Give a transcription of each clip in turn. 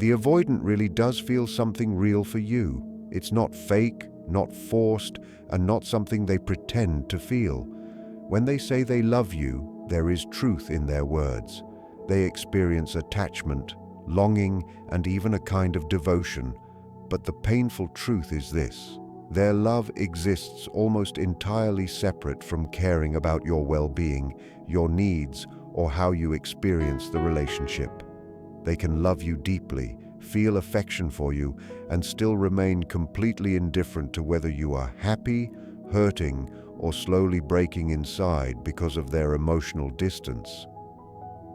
The avoidant really does feel something real for you. It's not fake, not forced, and not something they pretend to feel. When they say they love you, there is truth in their words. They experience attachment, longing, and even a kind of devotion. But the painful truth is this: their love exists almost entirely separate from caring about your well-being, your needs, or how you experience the relationship. They can love you deeply, feel affection for you, and still remain completely indifferent to whether you are happy, hurting, or slowly breaking inside because of their emotional distance.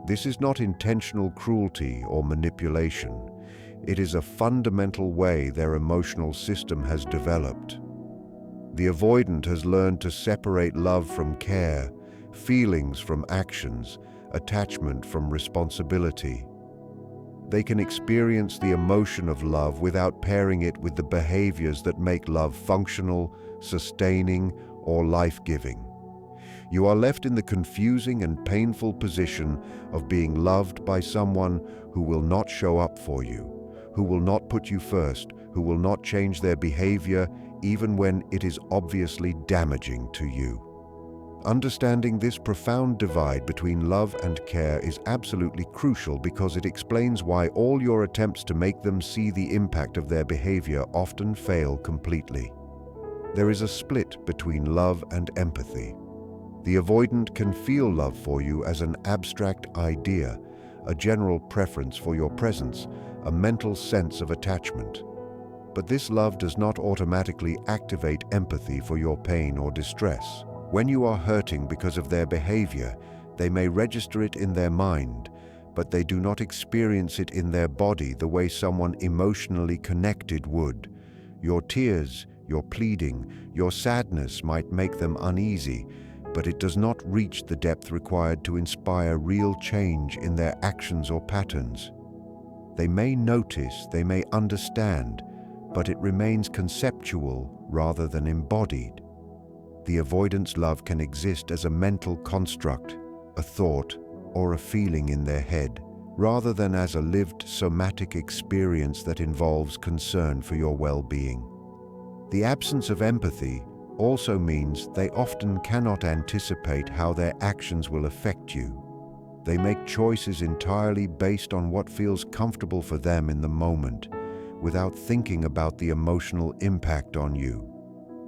This is not intentional cruelty or manipulation. It is a fundamental way their emotional system has developed. The avoidant has learned to separate love from care, feelings from actions, attachment from responsibility. They can experience the emotion of love without pairing it with the behaviors that make love functional, sustaining, or life-giving. You are left in the confusing and painful position of being loved by someone who will not show up for you, who will not put you first, who will not change their behavior even when it is obviously damaging to you. Understanding this profound divide between love and care is absolutely crucial because it explains why all your attempts to make them see the impact of their behavior often fail completely. There is a split between love and empathy. The avoidant can feel love for you as an abstract idea, a general preference for your presence, a mental sense of attachment. But this love does not automatically activate empathy for your pain or distress. When you are hurting because of their behavior, they may register it in their mind, but they do not experience it in their body the way someone emotionally connected would. Your tears, your pleading, your sadness might make them uneasy, but it does not reach the depth required to inspire real change in their actions or patterns. They may notice, they may understand, but it remains conceptual rather than embodied. The avoidant's love can exist as a mental construct, a thought, or a feeling in their head, rather than as a lived somatic experience that involves concern for your well-being. The absence of empathy also means they often cannot anticipate how their actions will affect you. They make choices entirely based on what feels comfortable for them in the moment, without thinking about the emotional impact on you.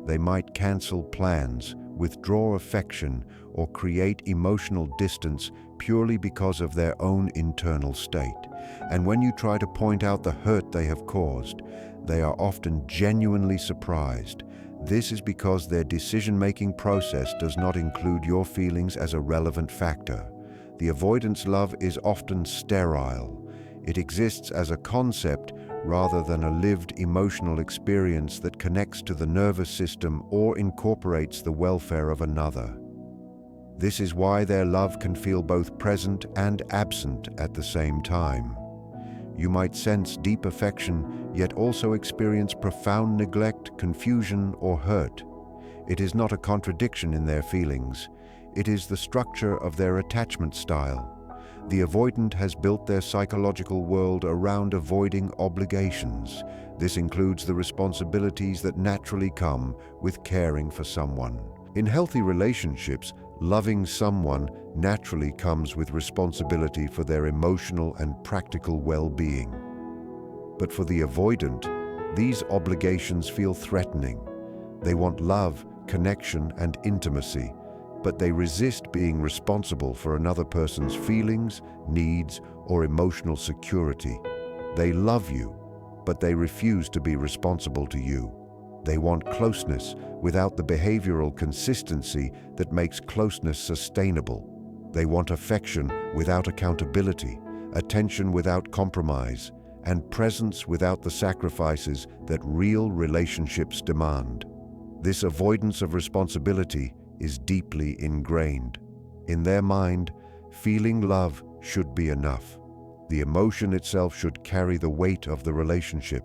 They might cancel plans, withdraw affection, or create emotional distance purely because of their own internal state. And when you try to point out the hurt they have caused, they are often genuinely surprised. This is because their decision-making process does not include your feelings as a relevant factor. The avoidant's love is often sterile. It exists as a concept rather than a lived emotional experience that connects to the nervous system or incorporates the welfare of another. This is why their love can feel both present and absent at the same time. You might sense deep affection, yet also experience profound neglect, confusion, or hurt. It is not a contradiction in their feelings. It is the structure of their attachment style. The avoidant has built their psychological world around avoiding obligations. This includes the responsibilities that naturally come with caring for someone. In healthy relationships, loving someone naturally comes with responsibility for their emotional and practical well-being. But for the avoidant, these obligations feel threatening. They want love, connection, and intimacy, but they resist being responsible for another person's feelings, needs, or emotional security. They love you, but they refuse to be responsible to you. They want closeness without the behavioral consistency that makes closeness sustainable. They want affection without accountability, attention without compromise, and presence without the sacrifices that real relationships demand. This avoidance of responsibility is deeply ingrained. In their mind, feeling love should be enough. The emotion itself should carry the weight of the relationship.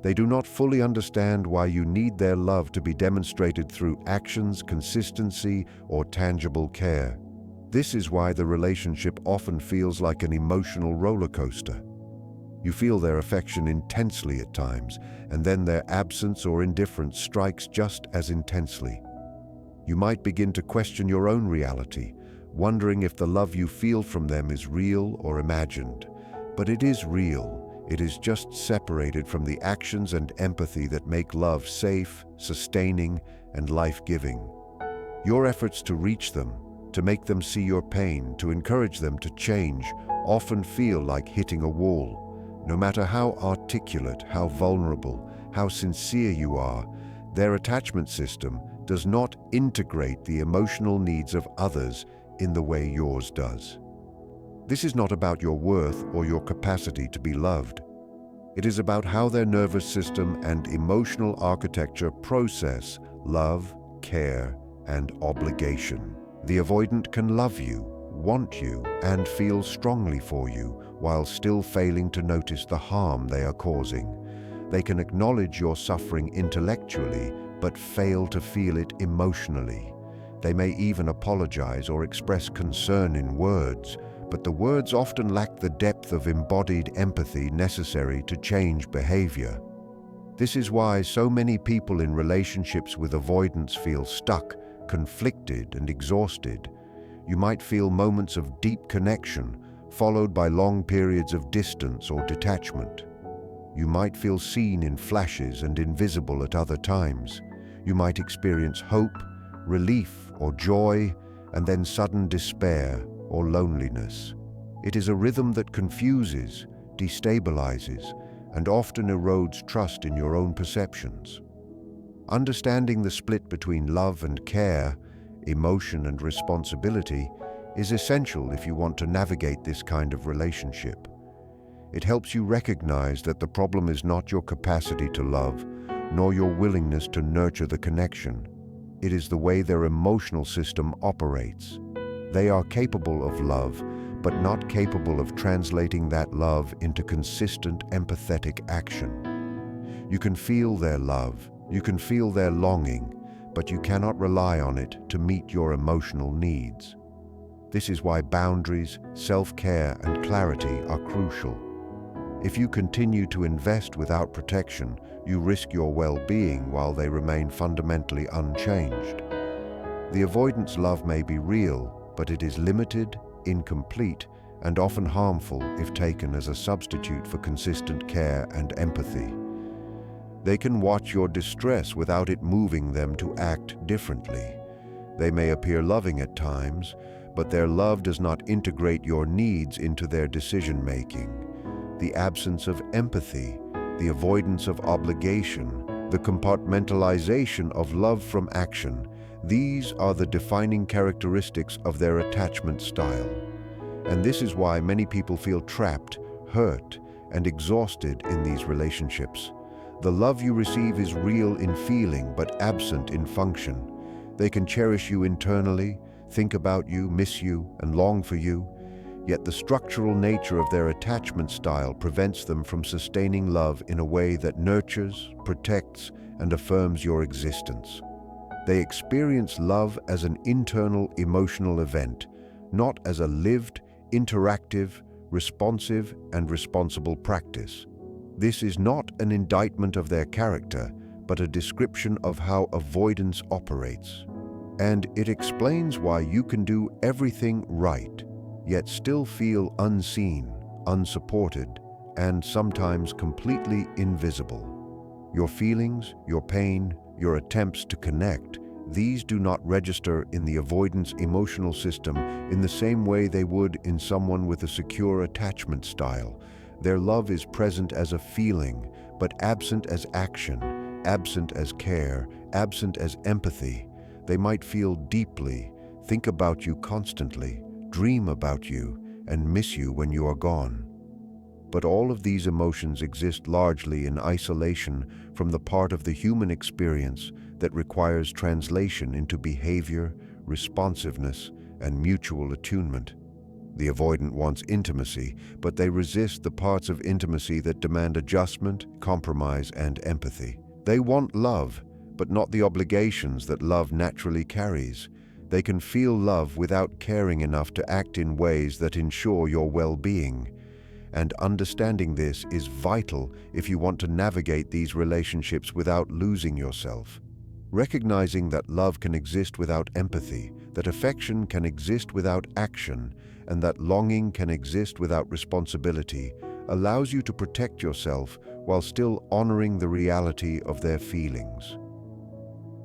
They do not fully understand why you need their love to be demonstrated through actions, consistency, or tangible care. This is why the relationship often feels like an emotional roller coaster. You feel their affection intensely at times, and then their absence or indifference strikes just as intensely. You might begin to question your own reality, wondering if the love you feel from them is real or imagined. But it is real. It is just separated from the actions and empathy that make love safe, sustaining, and life-giving. Your efforts to reach them, to make them see your pain, to encourage them to change, often feel like hitting a wall. No matter how articulate, how vulnerable, how sincere you are, their attachment system does not integrate the emotional needs of others in the way yours does. This is not about your worth or your capacity to be loved. It is about how their nervous system and emotional architecture process love, care, and obligation. The avoidant can love you, want you, and feel strongly for you while still failing to notice the harm they are causing. They can acknowledge your suffering intellectually, but fail to feel it emotionally. They may even apologize or express concern in words, but the words often lack the depth of embodied empathy necessary to change behavior. This is why so many people in relationships with avoidance feel stuck, conflicted, and exhausted. You might feel moments of deep connection, followed by long periods of distance or detachment. You might feel seen in flashes and invisible at other times. You might experience hope, relief, or joy, and then sudden despair or loneliness. It is a rhythm that confuses, destabilizes, and often erodes trust in your own perceptions. Understanding the split between love and care, emotion and responsibility, is essential if you want to navigate this kind of relationship. It helps you recognize that the problem is not your capacity to love, nor your willingness to nurture the connection. It is the way their emotional system operates. They are capable of love, but not capable of translating that love into consistent, empathetic action. You can feel their love, you can feel their longing, but you cannot rely on it to meet your emotional needs. This is why boundaries, self-care, and clarity are crucial. If you continue to invest without protection, you risk your well-being while they remain fundamentally unchanged. The avoidance love may be real, but it is limited, incomplete, and often harmful if taken as a substitute for consistent care and empathy. They can watch your distress without it moving them to act differently. They may appear loving at times, but their love does not integrate your needs into their decision-making. The absence of empathy, the avoidance of obligation, the compartmentalization of love from action, these are the defining characteristics of their attachment style. And this is why many people feel trapped, hurt, and exhausted in these relationships. The love you receive is real in feeling but absent in function. They can cherish you internally, think about you, miss you, and long for you. Yet the structural nature of their attachment style prevents them from sustaining love in a way that nurtures, protects, and affirms your existence. They experience love as an internal emotional event, not as a lived, interactive, responsive, and responsible practice. This is not an indictment of their character, but a description of how avoidance operates. And it explains why you can do everything right, yet still feel unseen, unsupported, and sometimes completely invisible. Your feelings, your pain, your attempts to connect, these do not register in the avoidance emotional system in the same way they would in someone with a secure attachment style. Their love is present as a feeling, but absent as action, absent as care, absent as empathy. They might feel deeply, think about you constantly, dream about you, and miss you when you are gone. But all of these emotions exist largely in isolation from the part of the human experience that requires translation into behavior, responsiveness, and mutual attunement. The avoidant wants intimacy, but they resist the parts of intimacy that demand adjustment, compromise, and empathy. They want love, but not the obligations that love naturally carries. They can feel love without caring enough to act in ways that ensure your well-being. and understanding this is vital if you want to navigate these relationships without losing yourself. Recognizing that love can exist without empathy, that affection can exist without action, and that longing can exist without responsibility allows you to protect yourself while still honoring the reality of their feelings.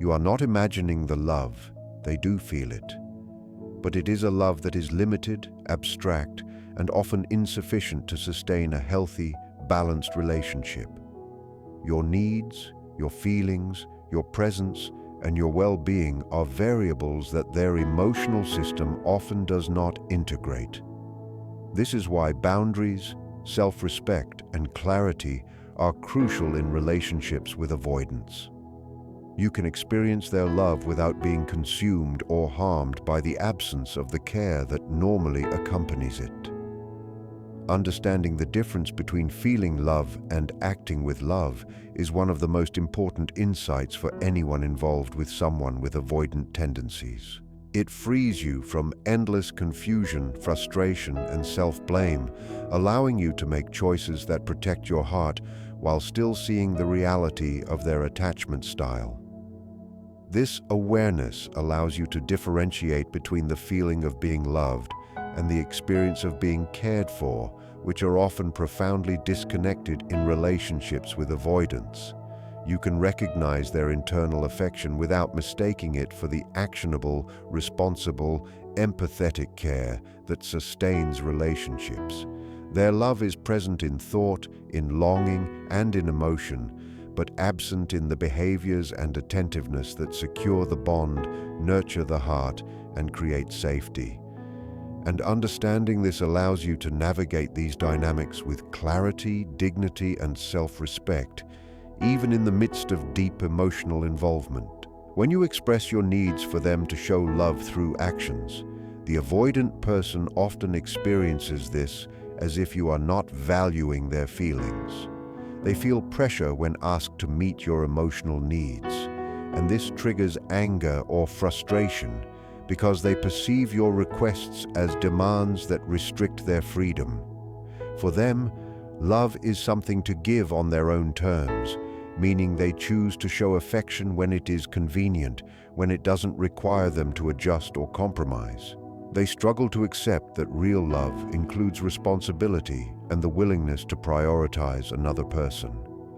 You are not imagining the love, they do feel it. But it is a love that is limited, abstract, and often insufficient to sustain a healthy, balanced relationship. Your needs, your feelings, your presence, and your well-being are variables that their emotional system often does not integrate. This is why boundaries, self-respect, and clarity are crucial in relationships with avoidants. You can experience their love without being consumed or harmed by the absence of the care that normally accompanies it. Understanding the difference between feeling love and acting with love is one of the most important insights for anyone involved with someone with avoidant tendencies. It frees you from endless confusion, frustration, and self-blame, allowing you to make choices that protect your heart while still seeing the reality of their attachment style. This awareness allows you to differentiate between the feeling of being loved and the experience of being cared for, which are often profoundly disconnected in relationships with avoidants. You can recognize their internal affection without mistaking it for the actionable, responsible, empathetic care that sustains relationships. Their love is present in thought, in longing, and in emotion, but absent in the behaviors and attentiveness that secure the bond, nurture the heart, and create safety. And understanding this allows you to navigate these dynamics with clarity, dignity, and self-respect, even in the midst of deep emotional involvement. When you express your needs for them to show love through actions, the avoidant person often experiences this as if you are not valuing their feelings. They feel pressure when asked to meet your emotional needs, and this triggers anger or frustration because they perceive your requests as demands that restrict their freedom. For them, love is something to give on their own terms, meaning they choose to show affection when it is convenient, when it doesn't require them to adjust or compromise. They struggle to accept that real love includes responsibility and the willingness to prioritize another person.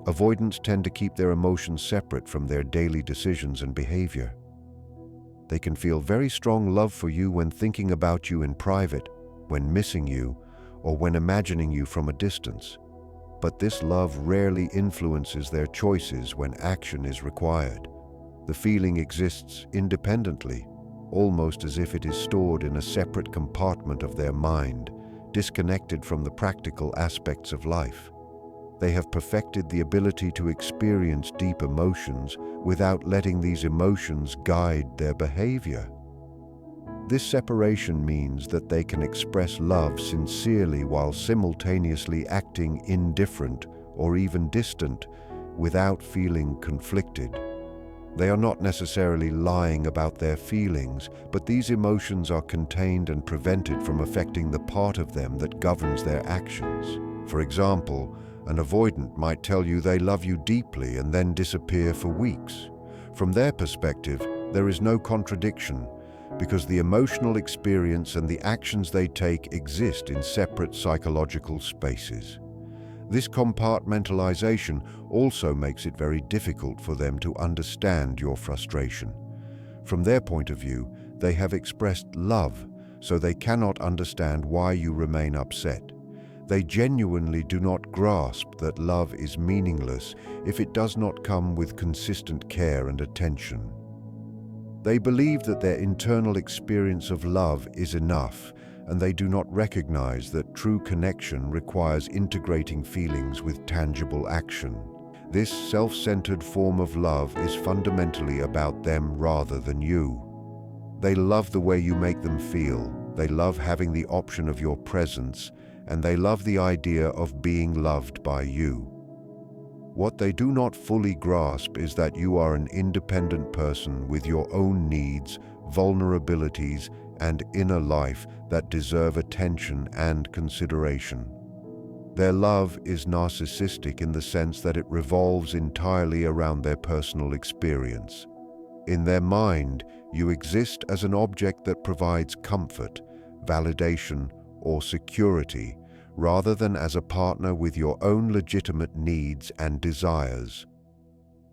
Avoidants tend to keep their emotions separate from their daily decisions and behavior. They can feel very strong love for you when thinking about you in private, when missing you, or when imagining you from a distance. But this love rarely influences their choices when action is required. The feeling exists independently, almost as if it is stored in a separate compartment of their mind, disconnected from the practical aspects of life. They have perfected the ability to experience deep emotions without letting these emotions guide their behavior. This separation means that they can express love sincerely while simultaneously acting indifferent or even distant without feeling conflicted. They are not necessarily lying about their feelings, but these emotions are contained and prevented from affecting the part of them that governs their actions. For example, an avoidant might tell you they love you deeply and then disappear for weeks. From their perspective, there is no contradiction, because the emotional experience and the actions they take exist in separate psychological spaces. This compartmentalization also makes it very difficult for them to understand your frustration. From their point of view, they have expressed love, so they cannot understand why you remain upset. They genuinely do not grasp that love is meaningless if it does not come with consistent care and attention. They believe that their internal experience of love is enough, and they do not recognize that true connection requires integrating feelings with tangible action. This self-centered form of love is fundamentally about them rather than you. They love the way you make them feel, they love having the option of your presence, and they love the idea of being loved by you. What they do not fully grasp is that you are an independent person with your own needs, vulnerabilities, and inner life that deserve attention and consideration. Their love is narcissistic in the sense that it revolves entirely around their personal experience. In their mind, you exist as an object that provides comfort, validation, or security, rather than as a partner with your own legitimate needs and desires.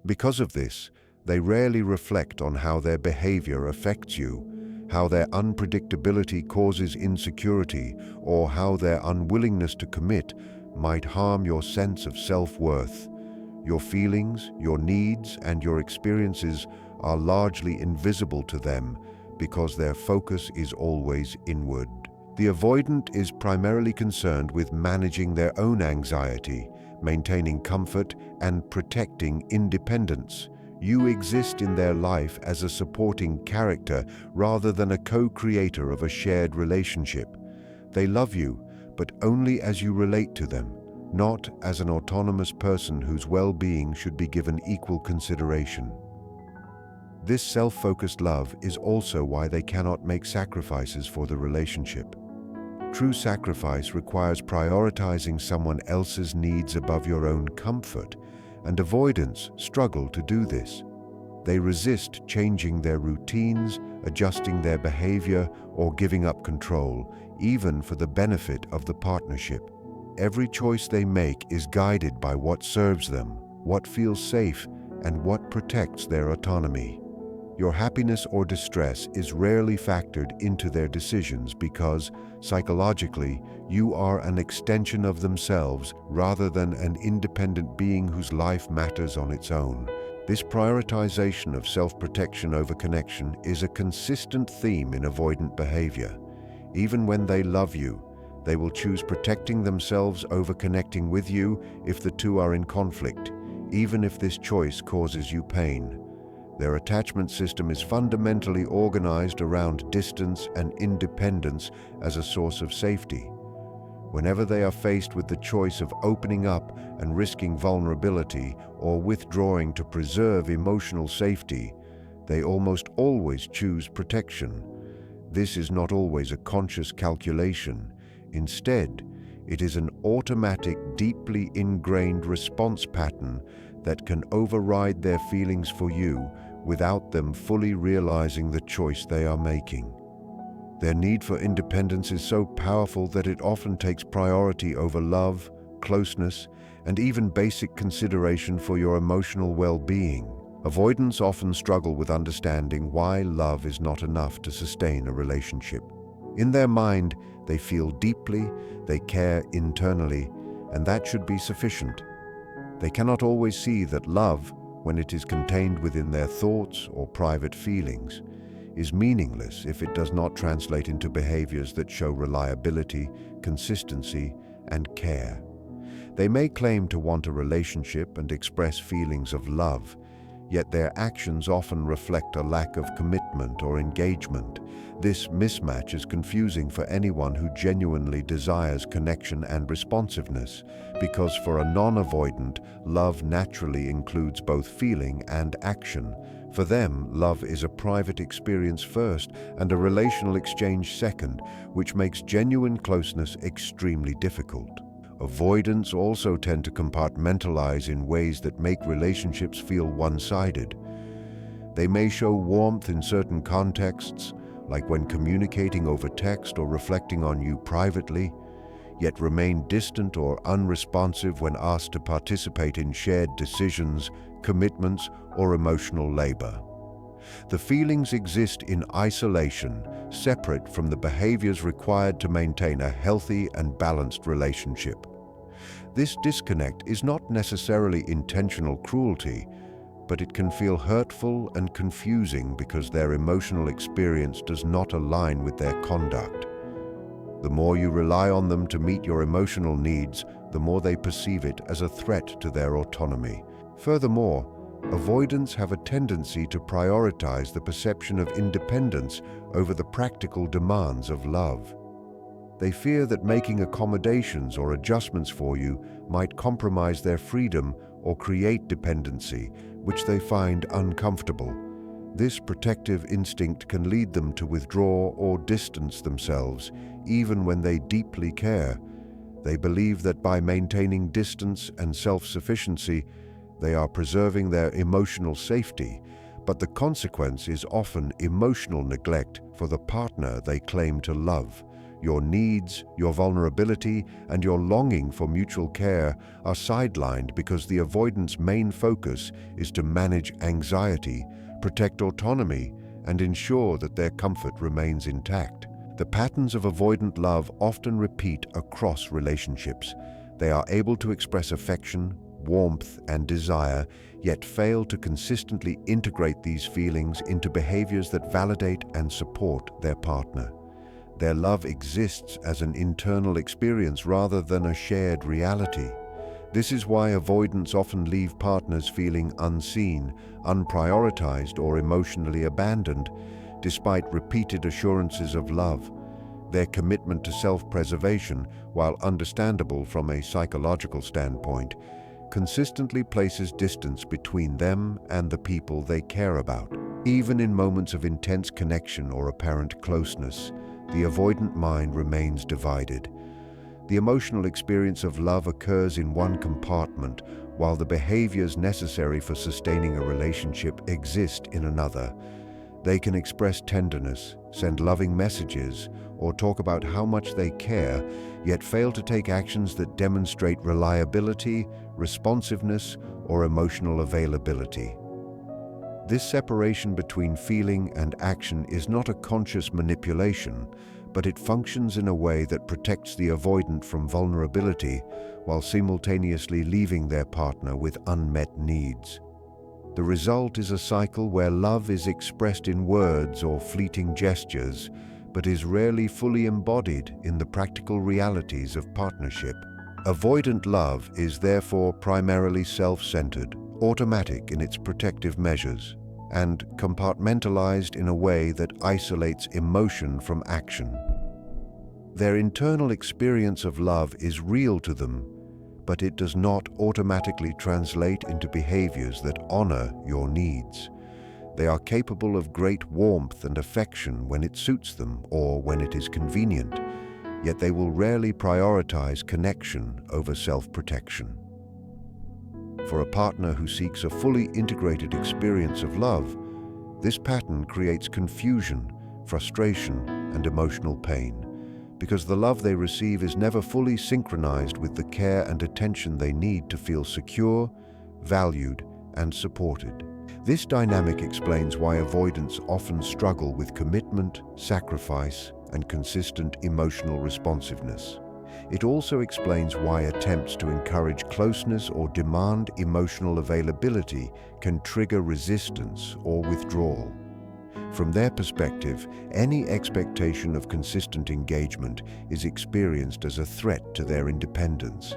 Because of this, they rarely reflect on how their behavior affects you, how their unpredictability causes insecurity, or how their unwillingness to commit might harm your sense of self-worth. Your feelings, your needs, and your experiences are largely invisible to them because their focus is always inward. The avoidant is primarily concerned with managing their own anxiety, maintaining comfort, and protecting independence. You exist in their life as a supporting character rather than a co-creator of a shared relationship. They love you, but only as you relate to them, not as an autonomous person whose well-being should be given equal consideration. This self-focused love is also why they cannot make sacrifices for the relationship. True sacrifice requires prioritizing someone else's needs above your own comfort, and avoidants struggle to do this. They resist changing their routines, adjusting their behavior, or giving up control, even for the benefit of the partnership. Every choice they make is guided by what serves them, what feels safe, and what protects their autonomy. Your happiness or distress is rarely factored into their decisions because, psychologically, you are an extension of themselves rather than an independent being whose life matters on its own. This prioritization of self-protection over connection is a consistent theme in avoidant behavior. Even when they love you, they will choose protecting themselves over connecting with you if the two are in conflict, even if this choice causes you pain. Their attachment system is fundamentally organized around distance and independence as a source of safety. Whenever they are faced with the choice of opening up and risking vulnerability or withdrawing to preserve emotional safety, they almost always choose protection. This is not always a conscious calculation. Instead, it is an automatic, deeply ingrained response pattern that can override their feelings for you without them fully realizing the choice they are making. Their need for independence is so powerful that it often takes priority over love, closeness, and even basic consideration for your emotional well-being. Avoidants often struggle with understanding why love is not enough to sustain a relationship. In their mind, they feel deeply, they care internally, and that should be sufficient. They cannot always see that love, when it is contained within their thoughts or private feelings, is meaningless if it does not translate into behaviors that show reliability, consistency, and care. They may claim to want a relationship and express feelings of love, yet their actions often reflect a lack of commitment or engagement. This mismatch is confusing for anyone who genuinely desires connection and responsiveness, because for a non-avoidant, love naturally includes both feeling and action. For them, love is a private experience first and a relational exchange second, which makes genuine closeness extremely difficult. Avoidants also tend to compartmentalize in ways that make relationships feel one-sided. They may show warmth in certain contexts, like when communicating over text or reflecting on you privately, yet remain distant or unresponsive when asked to participate in shared decisions, commitments, or emotional labor. The feelings exist in isolation, separate from the behaviors required to maintain a healthy and balanced relationship. This disconnect is not necessarily intentional cruelty, but it can feel hurtful and confusing because their emotional experience does not align with their conduct. The more you rely on them to meet your emotional needs, the more they perceive it as a threat to their autonomy. Furthermore, avoidants have a tendency to prioritize the perception of independence over the practical demands of love. They fear that making accommodations or adjustments for you might compromise their freedom or create dependency, which they find uncomfortable. This protective instinct can lead them to withdraw or distance themselves, even when they deeply care. They believe that by maintaining distance and self-sufficiency, they are preserving their emotional safety, but the consequence is often emotional neglect for the partner they claim to love. Your needs, your vulnerability, and your longing for mutual care are sidelined because the avoidant's main focus is to manage anxiety, protect autonomy, and ensure that their comfort remains intact. The patterns of avoidant love often repeat across relationships. They are able to express affection, warmth, and desire, yet fail to consistently integrate these feelings into behaviors that validate and support their partner. Their love exists as an internal experience rather than a shared reality. This is why avoidants often leave partners feeling unseen, unprioritized, or emotionally abandoned, despite repeated assurances of love. Their commitment to self-preservation, while understandable from a psychological standpoint, consistently places distance between them and the people they care about. Even in moments of intense connection or apparent closeness, the avoidant mind remains divided. The emotional experience of love occurs in one compartment, while the behaviors necessary for sustaining a relationship exist in another. They can express tenderness, send loving messages, or talk about how much they care, yet fail to take actions that demonstrate reliability, responsiveness, or emotional availability. This separation between feeling and action is not a conscious manipulation, but it functions in a way that protects the avoidant from vulnerability while simultaneously leaving their partner with unmet needs. The result is a cycle where love is expressed in words or fleeting gestures, but is rarely fully embodied in the practical realities of partnership. Avoidant love is therefore primarily self-centered, automatic in its protective measures, and compartmentalized in a way that isolates emotion from action. Their internal experience of love is real to them, but it does not automatically translate into behaviors that honor your needs. They are capable of great warmth and affection when it suits them or when it is convenient, yet they will rarely prioritize connection over self-protection. For a partner who seeks a fully integrated experience of love, this pattern creates confusion, frustration, and emotional pain, because the love they receive is never fully synchronized with the care and attention they need to feel secure, valued, and supported. This dynamic explains why avoidants often struggle with commitment, sacrifice, and consistent emotional responsiveness. It also explains why attempts to encourage closeness or demand emotional availability can trigger resistance or withdrawal. From their perspective, any expectation of consistent engagement is experienced as a threat to their independence.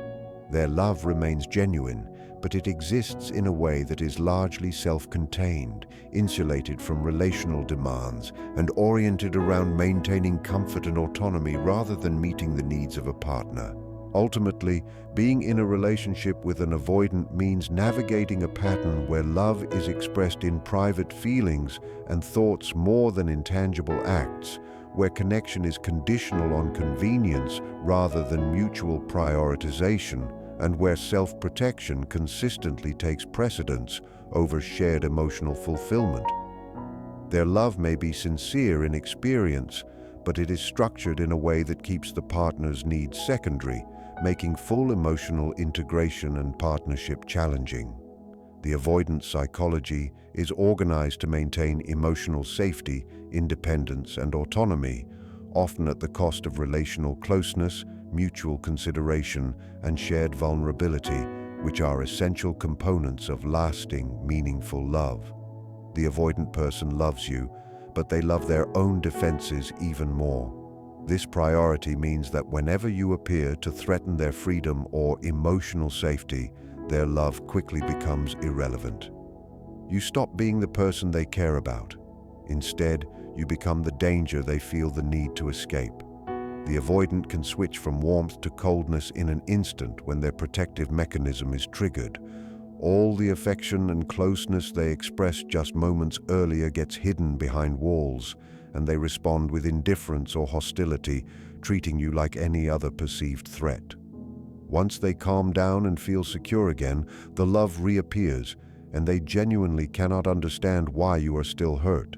Their love remains genuine, but it exists in a way that is largely self-contained, insulated from relational demands, and oriented around maintaining comfort and autonomy rather than meeting the needs of a partner. Ultimately, being in a relationship with an avoidant means navigating a pattern where love is expressed in private feelings and thoughts more than in tangible acts, where connection is conditional on convenience rather than mutual prioritization, and where self-protection consistently takes precedence over shared emotional fulfillment. Their love may be sincere in experience, but it is structured in a way that keeps the partner's needs secondary, making full emotional integration and partnership challenging. The avoidant psychology is organized to maintain emotional safety, independence, and autonomy, often at the cost of relational closeness, mutual consideration, and shared vulnerability, which are essential components of lasting, meaningful love. The avoidant person loves you, but they love their own defenses even more. This priority means that whenever you appear to threaten their freedom or emotional safety, their love quickly becomes irrelevant. You stop being the person they care about. Instead, you become the danger they feel the need to escape. The avoidant can switch from warmth to coldness in an instant when their protective mechanism is triggered. All the affection and closeness they expressed just moments earlier gets hidden behind walls, and they respond with indifference or hostility, treating you like any other perceived threat. Once they calm down and feel secure again, the love reappears, and they genuinely cannot understand why you are still hurt.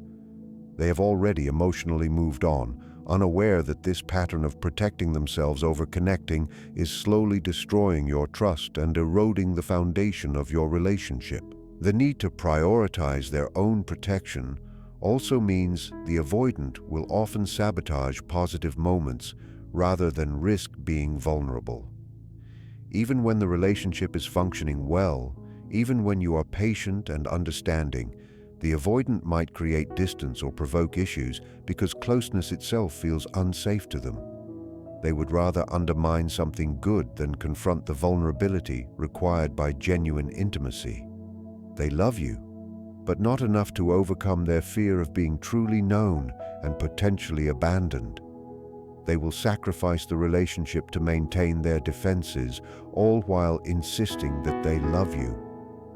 They have already emotionally moved on, unaware that this pattern of protecting themselves over connecting is slowly destroying your trust and eroding the foundation of your relationship. The need to prioritize their own protection also means the avoidant will often sabotage positive moments rather than risk being vulnerable. Even when the relationship is functioning well, even when you are patient and understanding, the avoidant might create distance or provoke issues because closeness itself feels unsafe to them. They would rather undermine something good than confront the vulnerability required by genuine intimacy. They love you, but not enough to overcome their fear of being truly known and potentially abandoned. They will sacrifice the relationship to maintain their defenses, all while insisting that they love you.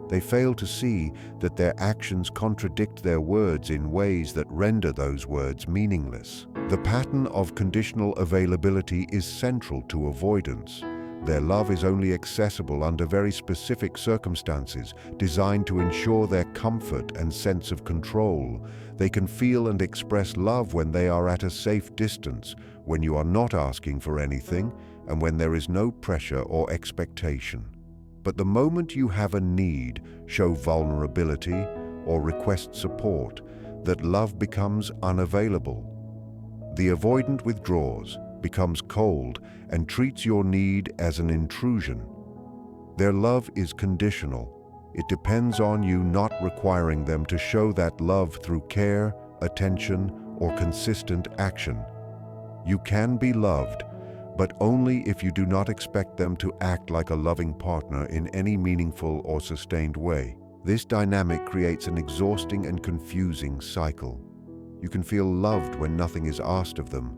They fail to see that their actions contradict their words in ways that render those words meaningless. The pattern of conditional availability is central to avoidance. Their love is only accessible under very specific circumstances, designed to ensure their comfort and sense of control. They can feel and express love when they are at a safe distance, when you are not asking for anything, and when there is no pressure or expectation. But the moment you have a need, show vulnerability, or request support, that love becomes unavailable. The avoidant withdraws, becomes cold, and treats your need as an intrusion. Their love is conditional. It depends on you not requiring them to show that love through care, attention, or consistent action. You can be loved, but only if you do not expect them to act like a loving partner in any meaningful or sustained way. This dynamic creates an exhausting and confusing cycle. You can feel loved when nothing is asked of them,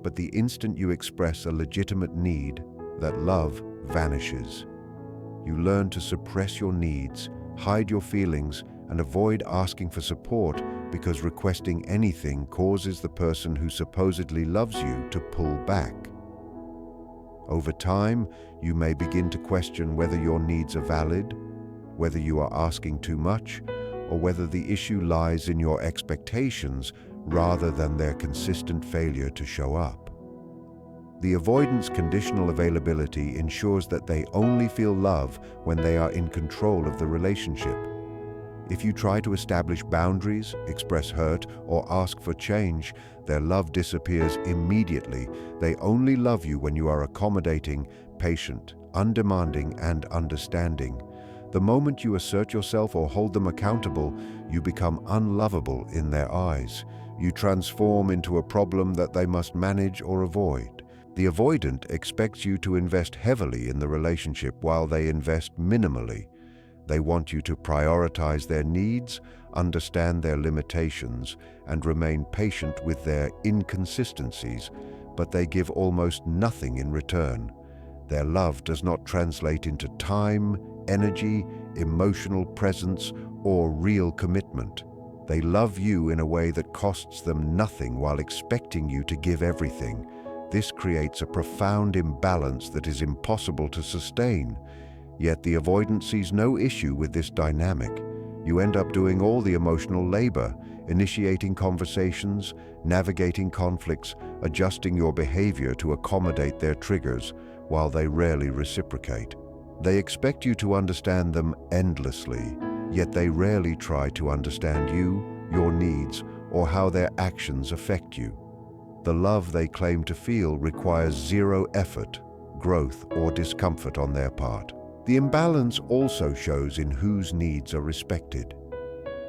but the instant you express a legitimate need, that love vanishes. You learn to suppress your needs, hide your feelings, and avoid asking for support because requesting anything causes the person who supposedly loves you to pull back. Over time, you may begin to question whether your needs are valid, whether you are asking too much, or whether the issue lies in your expectations rather than their consistent failure to show up. The avoidant's conditional availability ensures that they only feel love when they are in control of the relationship. If you try to establish boundaries, express hurt, or ask for change, their love disappears immediately. They only love you when you are accommodating, patient, undemanding, and understanding. The moment you assert yourself or hold them accountable, you become unlovable in their eyes. You transform into a problem that they must manage or avoid. The avoidant expects you to invest heavily in the relationship while they invest minimally. They want you to prioritize their needs, understand their limitations, and remain patient with their inconsistencies, but they give almost nothing in return. Their love does not translate into time, energy, emotional presence, or real commitment. They love you in a way that costs them nothing while expecting you to give everything. This creates a profound imbalance that is impossible to sustain. Yet the avoidant sees no issue with this dynamic. You end up doing all the emotional labor, initiating conversations, navigating conflicts, adjusting your behavior to accommodate their triggers, while they rarely reciprocate. They expect you to understand them endlessly, yet they rarely try to understand you, your needs, or how their actions affect you. The love they claim to feel requires zero effort, growth, or discomfort on their part. The imbalance also shows in whose needs are respected.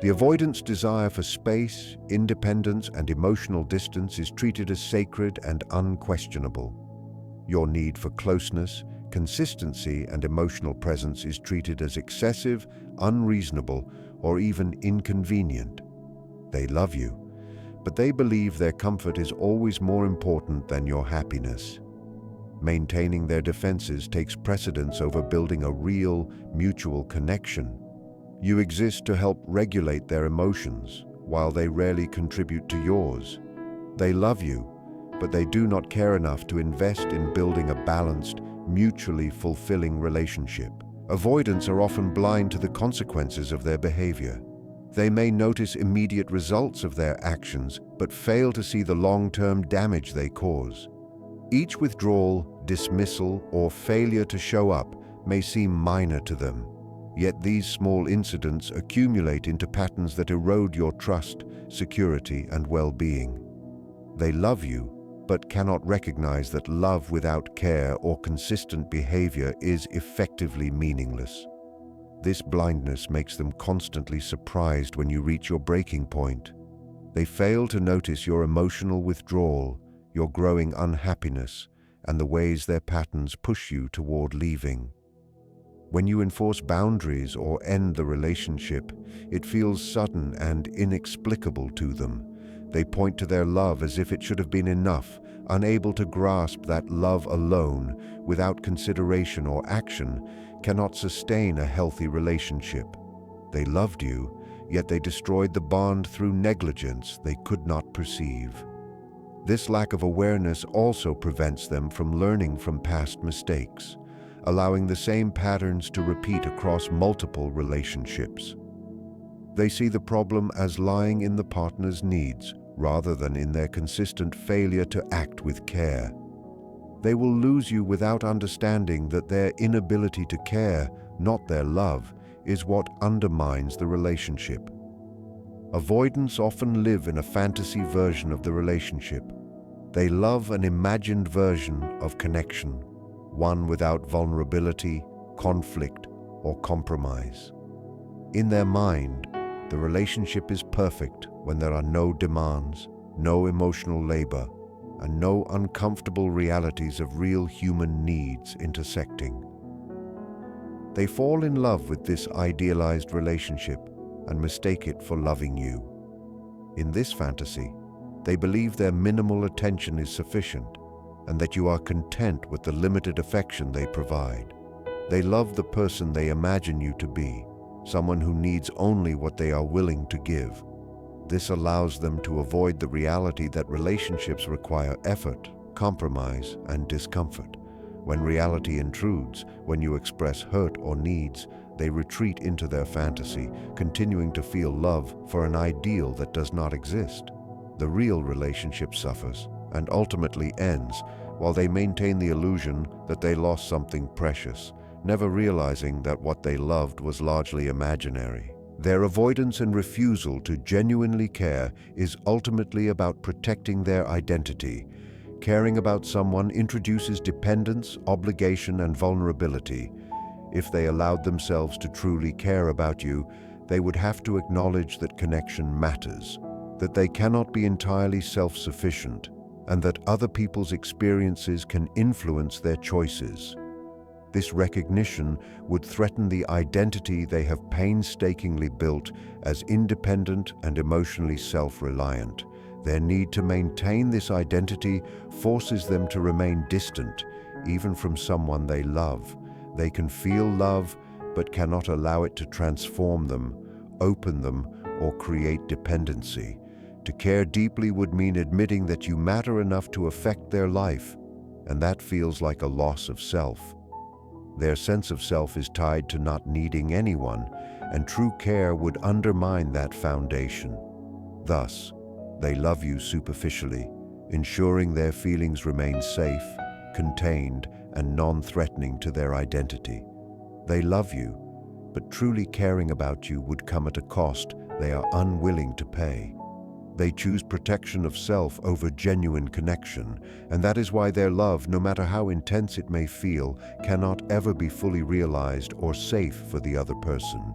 The avoidant's desire for space, independence, and emotional distance is treated as sacred and unquestionable. Your need for closeness, consistency, and emotional presence is treated as excessive, unreasonable, or even inconvenient. They love you, but they believe their comfort is always more important than your happiness. Maintaining their defenses takes precedence over building a real, mutual connection. You exist to help regulate their emotions, while they rarely contribute to yours. They love you, but they do not care enough to invest in building a balanced, mutually fulfilling relationship. Avoidants are often blind to the consequences of their behavior. They may notice immediate results of their actions, but fail to see the long-term damage they cause. Each withdrawal, dismissal, or failure to show up may seem minor to them. Yet these small incidents accumulate into patterns that erode your trust, security, and well-being. They love you, but cannot recognize that love without care or consistent behavior is effectively meaningless. This blindness makes them constantly surprised when you reach your breaking point. They fail to notice your emotional withdrawal, your growing unhappiness, and the ways their patterns push you toward leaving. When you enforce boundaries or end the relationship, it feels sudden and inexplicable to them. They point to their love as if it should have been enough, unable to grasp that love alone, without consideration or action, cannot sustain a healthy relationship. They loved you, yet they destroyed the bond through negligence they could not perceive. This lack of awareness also prevents them from learning from past mistakes, allowing the same patterns to repeat across multiple relationships. They see the problem as lying in the partner's needs, rather than in their consistent failure to act with care. They will lose you without understanding that their inability to care, not their love, is what undermines the relationship. Avoidants often live in a fantasy version of the relationship. They love an imagined version of connection, one without vulnerability, conflict, or compromise. In their mind, the relationship is perfect when there are no demands, no emotional labor, and no uncomfortable realities of real human needs intersecting. They fall in love with this idealized relationship and mistake it for loving you. In this fantasy, they believe their minimal attention is sufficient and that you are content with the limited affection they provide. They love the person they imagine you to be, someone who needs only what they are willing to give. This allows them to avoid the reality that relationships require effort, compromise, and discomfort. When reality intrudes, when you express hurt or needs, they retreat into their fantasy, continuing to feel love for an ideal that does not exist. The real relationship suffers and ultimately ends while they maintain the illusion that they lost something precious, never realizing that what they loved was largely imaginary. Their avoidance and refusal to genuinely care is ultimately about protecting their identity. Caring about someone introduces dependence, obligation, and vulnerability. If they allowed themselves to truly care about you, they would have to acknowledge that connection matters, that they cannot be entirely self-sufficient, and that other people's experiences can influence their choices. This recognition would threaten the identity they have painstakingly built as independent and emotionally self-reliant. Their need to maintain this identity forces them to remain distant, even from someone they love. They can feel love, but cannot allow it to transform them, open them, or create dependency. To care deeply would mean admitting that you matter enough to affect their life, and that feels like a loss of self. Their sense of self is tied to not needing anyone, and true care would undermine that foundation. Thus, they love you superficially, ensuring their feelings remain safe, contained, and non-threatening to their identity. They love you, but truly caring about you would come at a cost they are unwilling to pay. They choose protection of self over genuine connection, and that is why their love, no matter how intense it may feel, cannot ever be fully realized or safe for the other person.